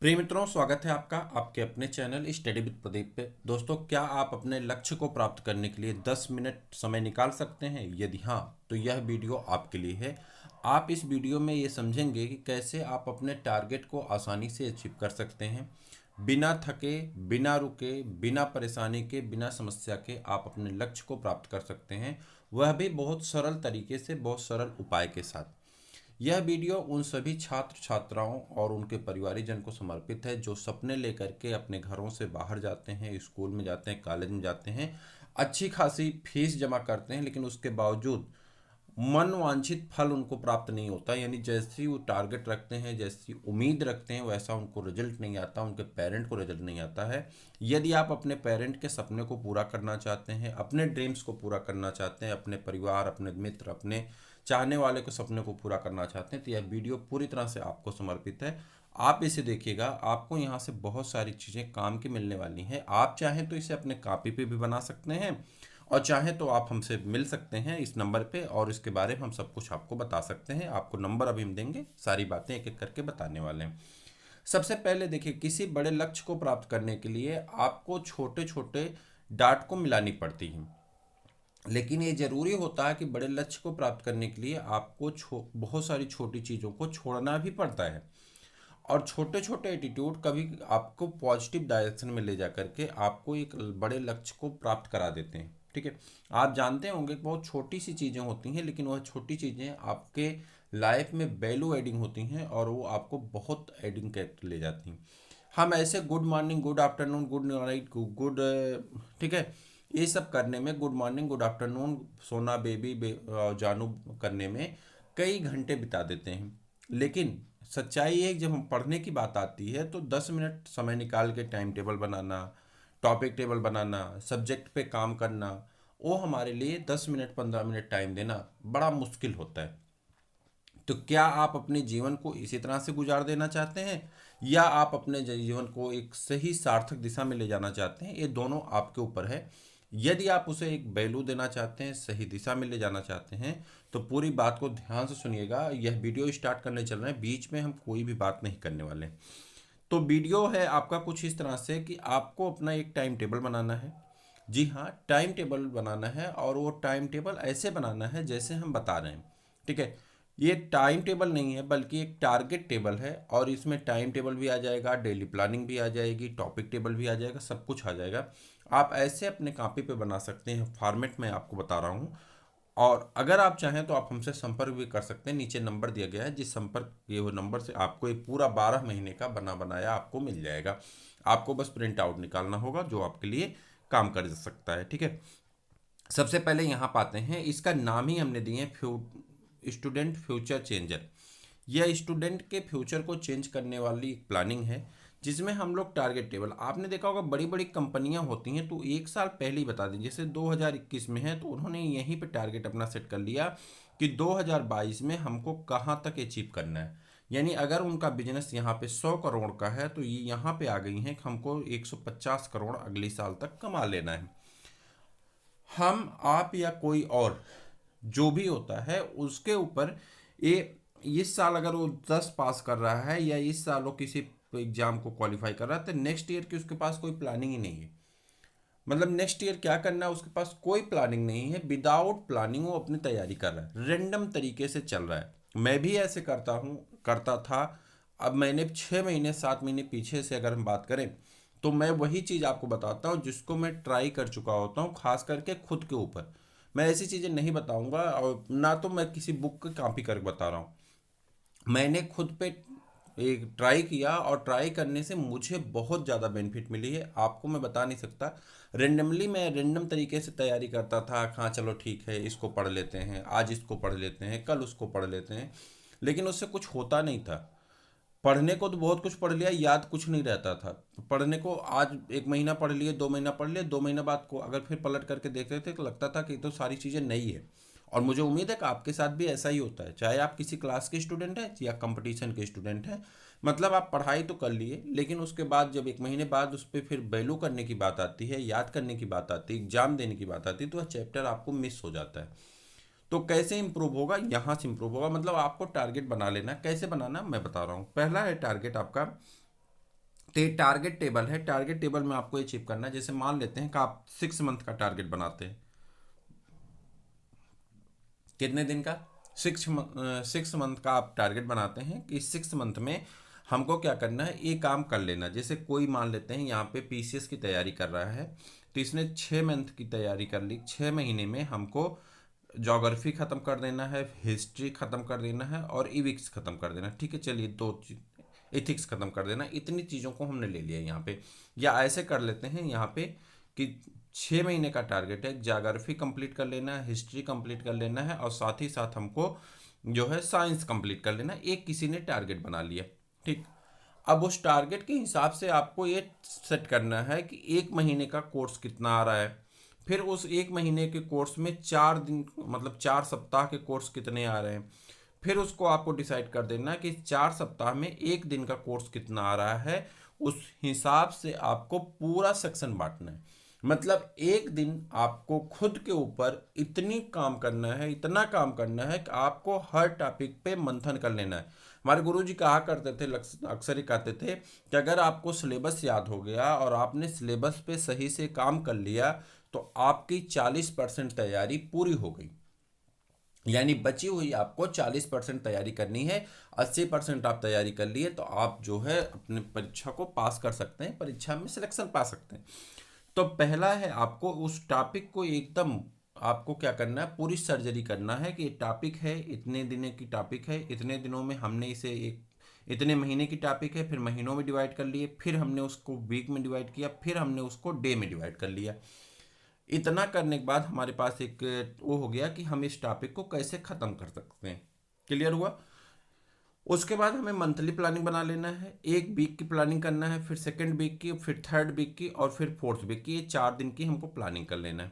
प्रिय मित्रों, स्वागत है आपका आपके अपने चैनल स्टडी विद प्रदीप पे। दोस्तों, क्या आप अपने लक्ष्य को प्राप्त करने के लिए 10 मिनट समय निकाल सकते हैं? यदि हाँ, तो यह वीडियो आपके लिए है। आप इस वीडियो में ये समझेंगे कि कैसे आप अपने टारगेट को आसानी से अचीव कर सकते हैं। बिना थके, बिना रुके, बिना परेशानी के, बिना समस्या के आप अपने लक्ष्य को प्राप्त कर सकते हैं, वह भी बहुत सरल तरीके से, बहुत सरल उपाय के साथ। यह वीडियो उन सभी छात्र छात्राओं और उनके परिवारीजन को समर्पित है जो सपने लेकर के अपने घरों से बाहर जाते हैं, स्कूल में जाते हैं, कॉलेज में जाते हैं, अच्छी खासी फीस जमा करते हैं, लेकिन उसके बावजूद मन वांछित फल उनको प्राप्त नहीं होता। यानी जैसी वो टारगेट रखते हैं, जैसी उम्मीद रखते हैं, वैसा उनको रिजल्ट नहीं आता, उनके पेरेंट को रिजल्ट नहीं आता है। यदि आप अपने पेरेंट के सपने को पूरा करना चाहते हैं, अपने ड्रीम्स को पूरा करना चाहते हैं, अपने परिवार, अपने मित्र, अपने चाहने वाले के सपने को पूरा करना चाहते हैं, तो यह वीडियो पूरी तरह से आपको समर्पित है। आप इसे देखिएगा, आपको यहाँ से बहुत सारी चीज़ें काम की मिलने वाली हैं। आप चाहें तो इसे अपने कॉपी पे भी बना सकते हैं, और चाहें तो आप हमसे मिल सकते हैं इस नंबर पे, और इसके बारे में हम सब कुछ आपको बता सकते हैं। आपको नंबर अभी हम देंगे, सारी बातें एक एक करके बताने वाले हैं। सबसे पहले देखिए, किसी बड़े लक्ष्य को प्राप्त करने के लिए आपको छोटे छोटे डाट को मिलानी पड़ती है। लेकिन ये जरूरी होता है कि बड़े लक्ष्य को प्राप्त करने के लिए आपको बहुत सारी छोटी चीज़ों को छोड़ना भी पड़ता है। और छोटे छोटे एटीट्यूड कभी आपको पॉजिटिव डायरेक्शन में ले जा करके आपको एक बड़े लक्ष्य को प्राप्त करा देते हैं। ठीक है, आप जानते होंगे कि बहुत छोटी सी चीज़ें होती हैं, लेकिन वह छोटी चीज़ें आपके लाइफ में वैल्यू एडिंग होती हैं और वो आपको बहुत एडिंग करके ले जाती हैं। हम ऐसे good morning, good afternoon, good night, good, ठीक है, ये सब करने में, गुड मॉर्निंग, गुड आफ्टरनून, सोना बेबी जानू करने में कई घंटे बिता देते हैं। लेकिन सच्चाई है कि जब हम पढ़ने की बात आती है तो 10 मिनट समय निकाल के टाइम टेबल बनाना, टॉपिक टेबल बनाना, सब्जेक्ट पे काम करना, वो हमारे लिए 10 मिनट 15 मिनट टाइम देना बड़ा मुश्किल होता है। तो क्या आप अपने जीवन को इसी तरह से गुजार देना चाहते हैं, या आप अपने जीवन को एक सही सार्थक दिशा में ले जाना चाहते हैं? ये दोनों आपके ऊपर है। यदि आप उसे एक वैल्यू देना चाहते हैं, सही दिशा में ले जाना चाहते हैं, तो पूरी बात को ध्यान से सुनिएगा। यह वीडियो स्टार्ट करने चल रहे हैं, बीच में हम कोई भी बात नहीं करने वाले। तो वीडियो है आपका कुछ इस तरह से कि आपको अपना एक टाइम टेबल बनाना है। जी हाँ, टाइम टेबल बनाना है, और वो टाइम टेबल ऐसे बनाना है जैसे हम बता रहे हैं। ठीक है, ये टाइम टेबल नहीं है बल्कि एक टारगेट टेबल है, और इसमें टाइम टेबल भी आ जाएगा, डेली प्लानिंग भी आ जाएगी, टॉपिक टेबल भी आ जाएगा, सब कुछ आ जाएगा। आप ऐसे अपने कॉपी पे बना सकते हैं, फॉर्मेट में आपको बता रहा हूँ। और अगर आप चाहें तो आप हमसे संपर्क भी कर सकते हैं, नीचे नंबर दिया गया है, जिस संपर्क ये वो नंबर से आपको एक पूरा 12 महीने का बना बनाया आपको मिल जाएगा। आपको बस प्रिंट आउट निकालना होगा, जो आपके लिए काम कर सकता है। ठीक है, सबसे पहले यहाँ पाते हैं, इसका नाम ही हमने दिए स्टूडेंट फ्यूचर चेंजर। यह स्टूडेंट के फ्यूचर को चेंज करने वाली एक प्लानिंग है, जिसमें हम लोग टारगेट टेबल, आपने देखा होगा बड़ी बड़ी कंपनियां होती हैं तो एक साल पहले ही बता दें। जैसे 2021 में है तो उन्होंने यहीं पे टारगेट अपना सेट कर लिया कि 2022 में हमको कहाँ तक अचीव करना है। यानी अगर उनका बिजनेस यहाँ पे 100 करोड़ का है तो ये यहाँ पे आ गई हैं कि हमको 150 करोड़ अगले साल तक कमा लेना है। हम, आप या कोई और जो भी होता है उसके ऊपर, ये इस साल अगर वो 10 पास कर रहा है या इस साल वो किसी एग्जाम को क्वालिफाई कर रहा है, तो नेक्स्ट ईयर की उसके पास कोई प्लानिंग ही नहीं है। मतलब नेक्स्ट ईयर क्या करना है उसके पास कोई प्लानिंग नहीं है। विदाउट प्लानिंग वो अपनी तैयारी कर रहा है, रेंडम तरीके से चल रहा है। मैं भी ऐसे करता हूँ, करता था। अब मैंने 6 महीने 7 महीने पीछे से अगर हम बात करें, तो मैं वही चीज़ आपको बताता हूँ जिसको मैं ट्राई कर चुका होता हूँ, खास करके खुद के ऊपर। मैं ऐसी चीज़ें नहीं बताऊंगा, और ना तो मैं किसी बुक की कॉपी करके बता रहा हूँ। मैंने खुद पे एक ट्राई किया, और ट्राई करने से मुझे बहुत ज़्यादा बेनिफिट मिली है, आपको मैं बता नहीं सकता। रेंडमली मैं रेंडम तरीके से तैयारी करता था, हाँ चलो ठीक है, इसको पढ़ लेते हैं, आज इसको पढ़ लेते हैं, कल उसको पढ़ लेते हैं, लेकिन उससे कुछ होता नहीं था। पढ़ने को तो बहुत कुछ पढ़ लिया, याद कुछ नहीं रहता था। पढ़ने को आज 1 महीना पढ़ लिए, 2 महीना पढ़ लिए, 2 महीना बाद को अगर फिर पलट करके देखते थे तो लगता था कि ये तो सारी चीज़ें नई है। और मुझे उम्मीद है कि आपके साथ भी ऐसा ही होता है, चाहे आप किसी क्लास के स्टूडेंट हैं या कंपटीशन के स्टूडेंट हैं। मतलब आप पढ़ाई तो कर लिए, लेकिन उसके बाद जब 1 महीने बाद उस पर फिर वैल्यू करने की बात आती है, याद करने की बात आती है, एग्जाम देने की बात आती है, तो वह चैप्टर आपको मिस हो जाता है। तो कैसे इंप्रूव होगा? यहाँ से इंप्रूव होगा। मतलब आपको टारगेट बना लेना, कैसे बनाना मैं बता रहा हूँ। पहला है टारगेट आपका टारगेट टेबल है। टारगेट टेबल में आपको अचीव करना है। जैसे मान लेते हैं कि आप 6 मंथ का टारगेट बनाते हैं। कितने दिन का? 6 मंथ का आप टारगेट बनाते हैं कि 6 मंथ में हमको क्या करना है, ये काम कर लेना। जैसे कोई मान लेते हैं यहाँ पे पीसीएस की तैयारी कर रहा है, तो इसने 6 मंथ की तैयारी कर ली। 6 महीने में हमको ज्योग्राफी ख़त्म कर देना है, हिस्ट्री ख़त्म कर देना है और इविक्स ख़त्म कर देना। ठीक है, चलिए 2 चीज, एथिक्स ख़त्म कर देना। इतनी चीज़ों को हमने ले लिया यहाँ पे। या ऐसे कर लेते हैं यहाँ पे कि 6 महीने का टारगेट है, ज्योग्राफी कंप्लीट कर लेना है, हिस्ट्री कंप्लीट कर लेना है और साथ ही साथ हमको जो है साइंस कंप्लीट कर लेना है। एक किसी ने टारगेट बना लिया। ठीक, अब उस टारगेट के हिसाब से आपको ये सेट करना है कि 1 महीने का कोर्स कितना आ रहा है। फिर उस 1 महीने के कोर्स में 4 दिन, मतलब 4 सप्ताह के कोर्स कितने आ रहे हैं। फिर उसको आपको डिसाइड कर देना कि 4 सप्ताह में 1 दिन का कोर्स कितना आ रहा है। उस हिसाब से आपको पूरा सेक्शन बांटना है। मतलब एक दिन आपको खुद के ऊपर इतनी काम करना है, इतना काम करना है कि आपको हर टॉपिक पे मंथन कर लेना है। हमारे गुरुजी कहा करते थे, अक्सर ही कहते थे कि अगर आपको सिलेबस याद हो गया और आपने सिलेबस पे सही से काम कर लिया तो आपकी 40% तैयारी पूरी हो गई। यानी बची हुई आपको 40% तैयारी करनी है। 80% आप तैयारी कर लिए तो आप जो है अपने परीक्षा को पास कर सकते हैं, परीक्षा में सिलेक्शन पा सकते हैं। तो पहला है आपको उस टॉपिक को एकदम, आपको क्या करना है, पूरी सर्जरी करना है कि ये टॉपिक है, इतने दिनों की टॉपिक है, इतने दिनों में हमने इसे एक, इतने महीने की टॉपिक है, फिर महीनों में डिवाइड कर लिए, फिर हमने उसको वीक में डिवाइड किया, फिर हमने उसको डे में डिवाइड कर लिया। इतना करने के बाद हमारे पास एक वो हो गया कि हम इस टॉपिक को कैसे ख़त्म कर सकते हैं। क्लियर हुआ? उसके बाद हमें मंथली प्लानिंग बना लेना है। एक वीक की प्लानिंग करना है, फिर सेकंड वीक की, फिर थर्ड वीक की और फिर फोर्थ वीक की। ये 4 दिन की हमको प्लानिंग कर लेना है।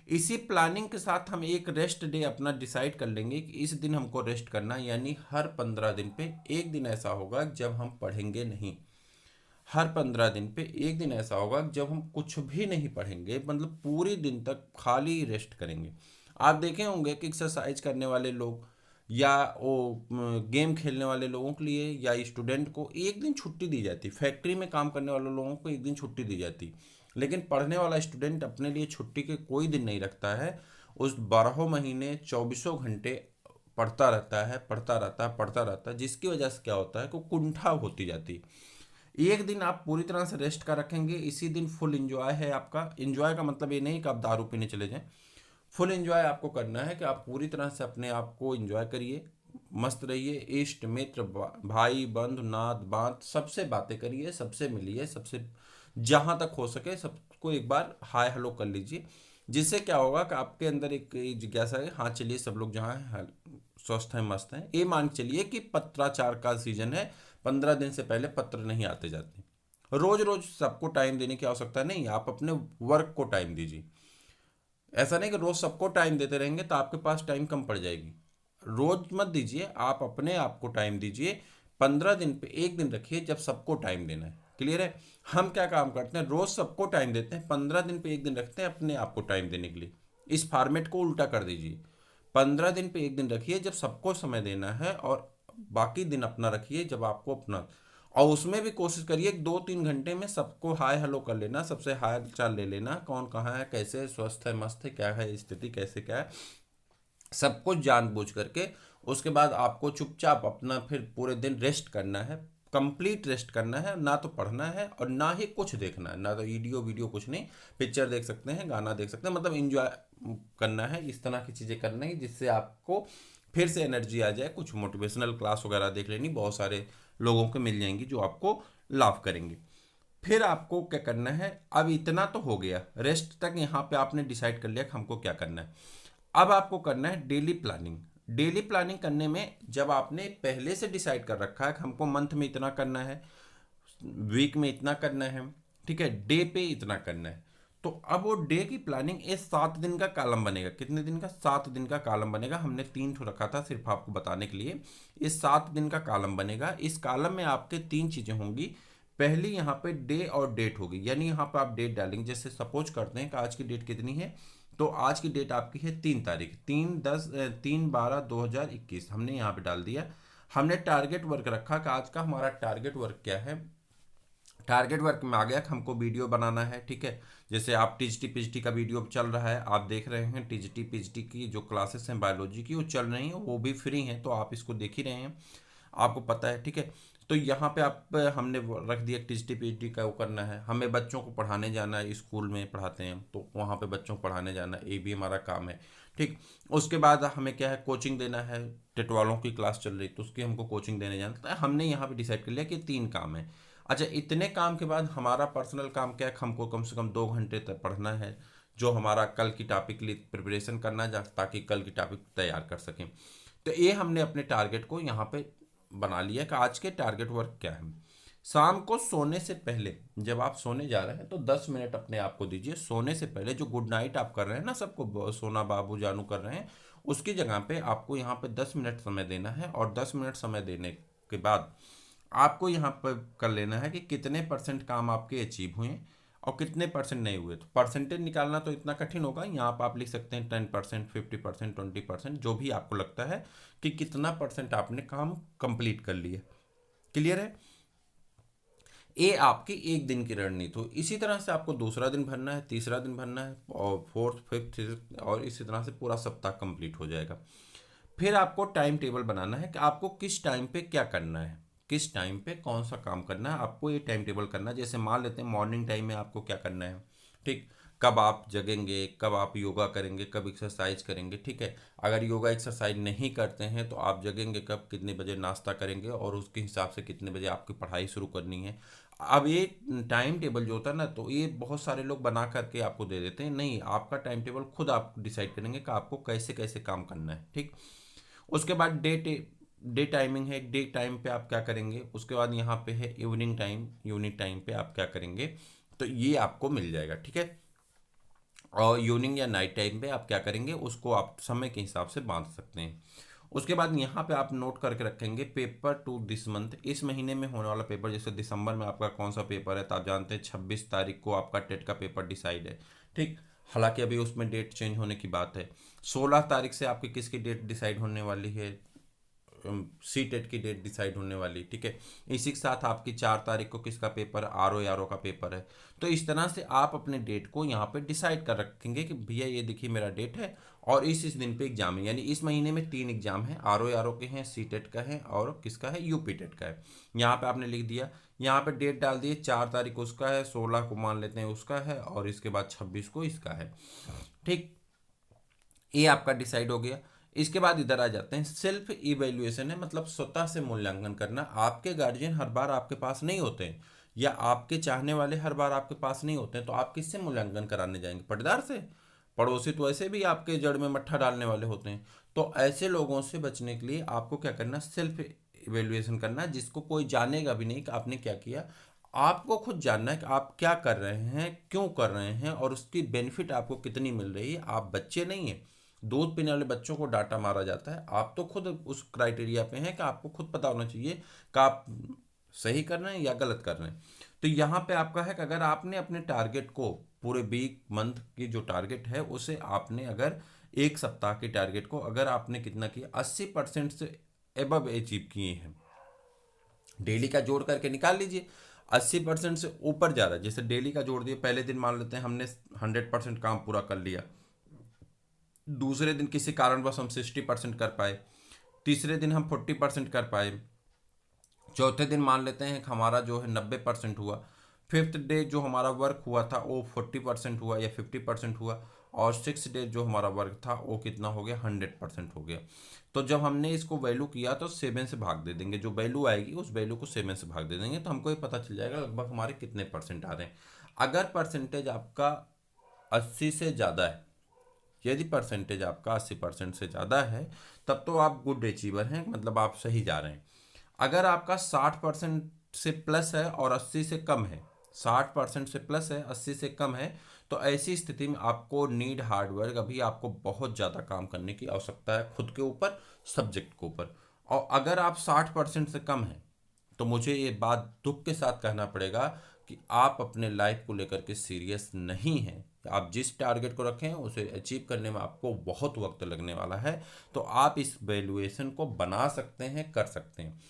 इसी प्लानिंग के साथ हम एक रेस्ट डे अपना डिसाइड कर लेंगे कि इस दिन हमको रेस्ट करना है। यानी हर 15 दिन पे एक दिन ऐसा होगा जब हम पढ़ेंगे नहीं। हर 15 दिन पे एक दिन ऐसा होगा जब हम कुछ भी नहीं पढ़ेंगे, मतलब पूरे दिन तक खाली रेस्ट करेंगे। आप देखे होंगे कि एक्सरसाइज करने वाले लोग या वो गेम खेलने वाले लोगों के लिए या स्टूडेंट को एक दिन छुट्टी दी जाती। फैक्ट्री में काम करने वाले लोगों को एक दिन छुट्टी दी जाती। लेकिन पढ़ने वाला स्टूडेंट अपने लिए छुट्टी के कोई दिन नहीं रखता है। उस 12 महीने 24 घंटे पढ़ता रहता है, पढ़ता रहता है, पढ़ता रहता है, जिसकी वजह से क्या होता है कि कुंठा होती जाती। एक दिन आप पूरी तरह से रेस्ट का रखेंगे, इसी दिन फुल एंजॉय है आपका। एंजॉय का मतलब ये नहीं कि आप दारू पीने चले जाएं। फुल एंजॉय आपको करना है कि आप पूरी तरह से अपने आप को एंजॉय करिए, मस्त रहिए। इष्ट मित्र भाई बंधु नात बात सबसे बातें करिए, सबसे मिलिए, सबसे जहाँ तक हो सके सबको एक बार हाय हेलो कर लीजिए। जिससे क्या होगा कि आपके अंदर एक जिज्ञासा है, हाँ चलिए सब लोग जहाँ हैं स्वस्थ हैं, मस्त हैं। ये मान के चलिए कि पत्राचार का सीजन है। 15 दिन से पहले पत्र नहीं आते जाते। रोज रोज सबको टाइम देने की आवश्यकता नहीं, आप अपने वर्क को टाइम दीजिए। ऐसा नहीं कि रोज सबको टाइम देते रहेंगे तो आपके पास टाइम कम पड़ जाएगी। रोज मत दीजिए, आप अपने आप को टाइम दीजिए। 15 दिन पे एक दिन रखिए जब सबको टाइम देना है। क्लियर है? हम क्या काम करते हैं, रोज सबको टाइम देते हैं, 15 दिन पे एक दिन रखते हैं अपने आप को टाइम देने के लिए। इस फॉर्मेट को उल्टा कर दीजिए। 15 दिन पे एक दिन रखिए जब सबको समय देना है और बाकी दिन अपना रखिए जब आपको अपना। और उसमें भी कोशिश करिए 2-3 घंटे में सबको हाय हेलो कर लेना, सबसे हाल चाल ले लेना, कौन कहाँ है, कैसे स्वस्थ है, मस्त है, क्या है स्थिति, कैसे क्या है, सब कुछ जानबूझ करके। उसके बाद आपको चुपचाप अपना फिर पूरे दिन रेस्ट करना है, कंप्लीट रेस्ट करना है। ना तो पढ़ना है और ना ही कुछ देखना है, ना तो वीडियो वीडियो कुछ नहीं। पिक्चर देख सकते हैं, गाना देख सकते हैं, मतलब इंजॉय करना है। इस तरह की चीज़ें करना है जिससे आपको फिर से एनर्जी आ जाए। कुछ मोटिवेशनल क्लास वगैरह देख लेनी, बहुत सारे लोगों को मिल जाएंगी जो आपको लाभ करेंगे। फिर आपको क्या करना है, अब इतना तो हो गया, रेस्ट तक यहाँ पे आपने डिसाइड कर लिया कि हमको क्या करना है। अब आपको करना है डेली प्लानिंग। डेली प्लानिंग करने में जब आपने पहले से डिसाइड कर रखा है कि हमको मंथ में इतना करना है, वीक में इतना करना है, ठीक है, डे पे इतना करना है, तो अब वो डे की प्लानिंग ये 7 दिन का कॉलम बनेगा। कितने दिन का? 7 दिन का कॉलम बनेगा। हमने 3 ठो रखा था सिर्फ आपको बताने के लिए। ये 7 दिन का कॉलम बनेगा। इस कॉलम में आपके 3 चीज़ें होंगी। पहली यहाँ पे डे और डेट होगी, यानी यहाँ पे आप डेट डालेंगे। जैसे सपोज करते हैं कि आज की डेट कितनी है, तो आज की डेट आपकी है 3 तारीख, 3/12/2021 हमने यहाँ पे डाल दिया। हमने टारगेट वर्क रखा कि आज का हमारा टारगेट वर्क क्या है। टारगेट वर्क में आ गया कि हमको वीडियो बनाना है, ठीक है। जैसे आप टीजीटी पीजीटी का वीडियो चल रहा है, आप देख रहे हैं टीजीटी पीजीटी की जो क्लासेस हैं बायोलॉजी की वो चल रही हैं, वो भी फ्री हैं, तो आप इसको देख ही रहे हैं, आपको पता है, ठीक है। तो यहाँ पे आप हमने वो रख दिया टीजीटी पीजीटी का वो करना है, हमें बच्चों को पढ़ाने जाना है, स्कूल में पढ़ाते हैं तो वहाँ पे बच्चों को पढ़ाने जाना है, ये भी हमारा काम है, ठीक। उसके बाद हमें क्या है, कोचिंग देना है, टेट वालों की क्लास चल रही तो उसकी हमको कोचिंग देने जाना है। हमने यहाँ पे डिसाइड कर लिया कि 3 काम है। अच्छा, इतने काम के बाद हमारा पर्सनल काम क्या है, हमको कम से कम 2 घंटे तक पढ़ना है, जो हमारा कल की टॉपिक के लिए प्रिपरेशन करना है, ताकि कल की टॉपिक तैयार कर सकें। तो ये हमने अपने टारगेट को यहाँ पे बना लिया कि आज के टारगेट वर्क क्या है। शाम को सोने से पहले, जब आप सोने जा रहे हैं तो 10 मिनट अपने आप को दीजिए। सोने से पहले जो गुड नाइट आप कर रहे हैं ना, सबको सोना बाबू जानू कर रहे हैं, उसकी जगह पे आपको यहाँ पे 10 मिनट समय देना है। और 10 मिनट समय देने के बाद आपको यहाँ पर कर लेना है कि कितने परसेंट काम आपके अचीव हुए और कितने परसेंट नहीं हुए। तो परसेंटेज निकालना तो इतना कठिन होगा, यहाँ पर आप लिख सकते हैं 10%, 50%, 20%, जो भी आपको लगता है कि कितना परसेंट आपने काम कंप्लीट कर लिया। क्लियर है? ये आपकी एक दिन की रणनीति हो। इसी तरह से आपको दूसरा दिन भरना है, तीसरा दिन भरना है, और फोर्थ, फिफ्थ, और इसी तरह से पूरा सप्ताह कंप्लीट हो जाएगा। फिर आपको टाइम टेबल बनाना है कि आपको किस टाइम पे क्या करना है, किस टाइम पे कौन सा काम करना है, आपको ये टाइम टेबल करना है। जैसे मान लेते हैं मॉर्निंग टाइम में आपको क्या करना है, ठीक, कब आप जगेंगे, कब आप योगा करेंगे, कब एक्सरसाइज करेंगे, ठीक है। अगर योगा एक्सरसाइज नहीं करते हैं तो आप जगेंगे कब, कितने बजे नाश्ता करेंगे, और उसके हिसाब से कितने बजे आपकी पढ़ाई शुरू करनी है। अब ये टाइम टेबल जो होता है ना, तो ये बहुत सारे लोग बना करके आपको दे देते हैं, नहीं, आपका टाइम टेबल खुद आप डिसाइड करेंगे कि आपको कैसे कैसे काम करना है, ठीक। उसके बाद डे टाइमिंग है, डे टाइम पे आप क्या करेंगे। उसके बाद यहाँ पे है इवनिंग टाइम, इवनिंग टाइम पे आप क्या करेंगे, तो ये आपको मिल जाएगा, ठीक है। और इवनिंग या नाइट टाइम पे आप क्या करेंगे, उसको आप समय के हिसाब से बांध सकते हैं। उसके बाद यहाँ पे आप नोट करके रखेंगे पेपर टू दिस मंथ, इस महीने में होने वाला पेपर। जैसे दिसंबर में आपका कौन सा पेपर है, तो आप जानते हैं 26 तारीख को आपका टेट का पेपर डिसाइड है, ठीक। हालांकि अभी उसमें डेट चेंज होने की बात है। 16 तारीख से आपकी किसकी डेट डिसाइड होने वाली है, सी टेट की डेट डिसाइड होने वाली, ठीक है। इसी के साथ आपकी 4 तारीख को किसका पेपर, आर ओ का पेपर है। तो इस तरह से आप अपने डेट को यहाँ पे डिसाइड कर रखेंगे कि भैया ये देखिए मेरा डेट है और इस दिन पे एग्जाम है। यानी इस महीने में 3 एग्जाम है, आर ओ के हैं, सी टेट का है और किसका है, यूपी टेट का है। यहाँ पे आपने लिख दिया, यहाँ पे डेट डाल दिए, 4 तारीख उसका है, 16 को मान लेते हैं उसका है, और इसके बाद 26 को इसका है, ठीक। ये आपका डिसाइड हो गया। इसके बाद इधर आ जाते हैं, सेल्फ इवेल्युएशन है, मतलब स्वतः से मूल्यांकन करना। आपके गार्जियन हर बार आपके पास नहीं होते हैं, या आपके चाहने वाले हर बार आपके पास नहीं होते हैं, तो आप किससे मूल्यांकन कराने जाएंगे, पटदार से? पड़ोसी तो ऐसे भी आपके जड़ में मट्ठा डालने वाले होते हैं। तो ऐसे लोगों से बचने के लिए आपको क्या करना, सेल्फ इवेल्युएशन करना है, जिसको कोई जानेगा भी नहीं कि आपने क्या किया। आपको खुद जानना है कि आप क्या कर रहे हैं, क्यों कर रहे हैं, और उसकी बेनिफिट आपको कितनी मिल रही है। आप बच्चे नहीं हैं, दूध पीने वाले बच्चों को डांटा मारा जाता है, आप तो खुद उस क्राइटेरिया पे हैं कि आपको खुद पता होना चाहिए कि आप सही कर रहे हैं या गलत कर रहे हैं। तो यहाँ पे आपका है कि अगर आपने अपने टारगेट को, पूरे वीक मंथ की जो टारगेट है उसे आपने, अगर एक सप्ताह के टारगेट को अगर आपने कितना किया, 80% से एबव अचीव किए हैं, डेली का जोड़ करके निकाल लीजिए। 80% से ऊपर जा रहा है, जैसे डेली का जोड़ दिया, पहले दिन मान लेते हैं हमने 100% काम पूरा कर लिया, दूसरे दिन किसी कारणवश हम 60% कर पाए, तीसरे दिन हम 40% कर पाए, चौथे दिन मान लेते हैं कि हमारा जो है 90% हुआ, फिफ्थ डे जो हमारा वर्क हुआ था वो 40% हुआ या 50% हुआ, और सिक्स डे जो हमारा वर्क था वो कितना हो गया, 100% हो गया। तो जब हमने इसको वैल्यू किया तो 7 से भाग दे देंगे, जो वैल्यू आएगी उस वैल्यू को 7 से भाग दे देंगे, तो हमको ये पता चल जाएगा लगभग हमारे कितने परसेंट आ रहे हैं। अगर परसेंटेज आपका 80 से ज़्यादा है, यदि परसेंटेज आपका 80% से ज़्यादा है, तब तो आप गुड अचीवर हैं, मतलब आप सही जा रहे हैं। अगर आपका 60% से प्लस है और 80 से कम है, 60% से प्लस है, 80 से कम है, तो ऐसी स्थिति में आपको नीड हार्डवर्क, अभी आपको बहुत ज़्यादा काम करने की आवश्यकता है खुद के ऊपर, सब्जेक्ट के ऊपर। और अगर आप 60% से कम हैं, तो मुझे ये बात दुख के साथ कहना पड़ेगा कि आप अपने लाइफ को लेकर के सीरियस नहीं हैं। आप जिस टारगेट को रखें उसे अचीव करने में आपको बहुत वक्त लगने वाला है। तो आप इस वैल्यूएशन को बना सकते हैं, कर सकते हैं।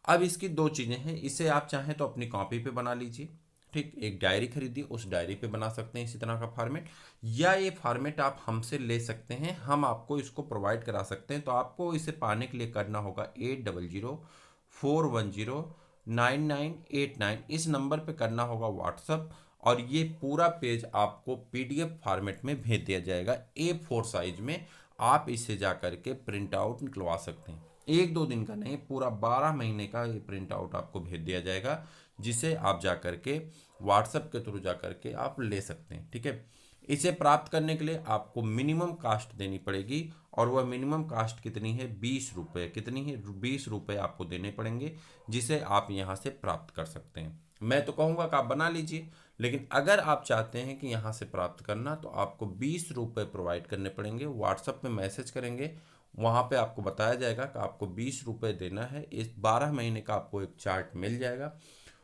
अब इसकी दो चीज़ें हैं, इसे आप चाहें तो अपनी कॉपी पे बना लीजिए, ठीक, एक डायरी खरीदी, उस डायरी पे बना सकते हैं इसी तरह का फॉर्मेट, या ये फॉर्मेट आप हमसे ले सकते हैं, हम आपको इसको प्रोवाइड करा सकते हैं। तो आपको इसे पाने के लिए करना होगा 8004109989, इस नंबर पे करना होगा व्हाट्सअप, और ये पूरा पेज आपको पीडीएफ फॉर्मेट में भेज दिया जाएगा A4 साइज में। आप इसे जा करके प्रिंट आउट निकलवा सकते हैं, 1-2 दिन का नहीं, पूरा 12 महीने का ये प्रिंट आउट आपको भेज दिया जाएगा, जिसे आप जा करके व्हाट्सएप के थ्रू जा करके आप ले सकते हैं। ठीक है, इसे प्राप्त करने के लिए आपको मिनिमम कास्ट देनी पड़ेगी, और वह मिनिमम कास्ट कितनी है, 20 रुपये। कितनी है, 20 रुपये आपको देने पड़ेंगे, जिसे आप यहाँ से प्राप्त कर सकते हैं। मैं तो कहूँगा कि आप बना लीजिए, लेकिन अगर आप चाहते हैं कि यहाँ से प्राप्त करना, तो आपको 20 रुपये प्रोवाइड करने पड़ेंगे। व्हाट्सएप में मैसेज करेंगे, वहाँ पे आपको बताया जाएगा कि आपको 20 रुपये देना है। इस 12 महीने का आपको एक चार्ट मिल जाएगा,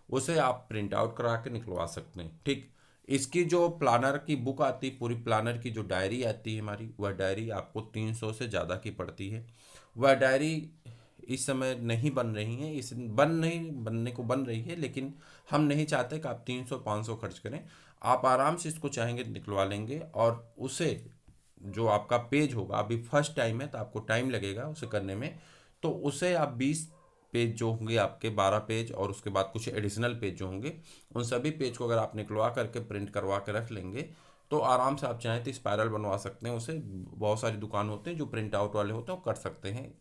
उसे आप प्रिंट आउट करा के निकलवा सकते हैं। ठीक, इसकी जो प्लानर की बुक आती है, पूरी प्लानर की जो डायरी आती है हमारी, वह डायरी आपको 300 से ज़्यादा की पड़ती है। वह डायरी इस समय नहीं बन रही है, इस बनने को बन रही है, लेकिन हम नहीं चाहते कि आप 300-500 खर्च करें। आप आराम से इसको चाहेंगे तो निकलवा लेंगे, और उसे जो आपका पेज होगा, अभी फर्स्ट टाइम है तो आपको टाइम लगेगा उसे करने में, तो उसे आप 20 पेज जो होंगे आपके, 12 पेज और उसके बाद कुछ एडिशनल पेज जो होंगे, उन सभी पेज को अगर आप निकलवा करके प्रिंट करवा के रख लेंगे, तो आराम से आप चाहें तो स्पायरल बनवा सकते हैं। उसे बहुत सारी दुकान होते हैं जो प्रिंट आउट वाले होते हैं, वो कर सकते हैं,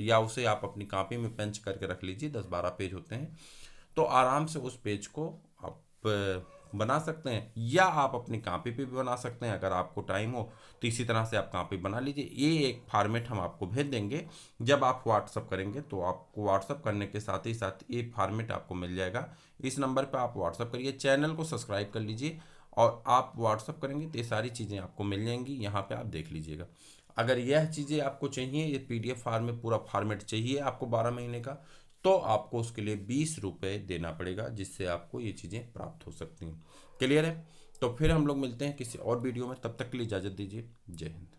या उसे आप अपनी कॉपी में पेंच करके रख लीजिए, 10-12 पेज होते हैं, तो आराम से उस पेज को आप बना सकते हैं, या आप अपनी कॉपी पे भी बना सकते हैं अगर आपको टाइम हो, तो इसी तरह से आप कॉपी बना लीजिए। ये एक फॉर्मेट हम आपको भेज देंगे, जब आप व्हाट्सअप करेंगे तो आपको व्हाट्सअप करने के साथ ही साथ ये फॉर्मेट आपको मिल जाएगा। इस नंबर पे आप व्हाट्सअप करिए, चैनल को सब्सक्राइब कर लीजिए, और आप व्हाट्सअप करेंगे तो ये सारी चीज़ें आपको मिल जाएंगी, यहाँ पे आप देख लीजिएगा। अगर यह चीज़ें आपको चाहिए, ये पीडीएफ फॉर्म में पूरा फॉर्मेट चाहिए आपको 12 महीने का, तो आपको उसके लिए 20 रुपये देना पड़ेगा, जिससे आपको ये चीज़ें प्राप्त हो सकती हैं। क्लियर है? तो फिर हम लोग मिलते हैं किसी और वीडियो में, तब तक के लिए इजाज़त दीजिए। जय हिंद।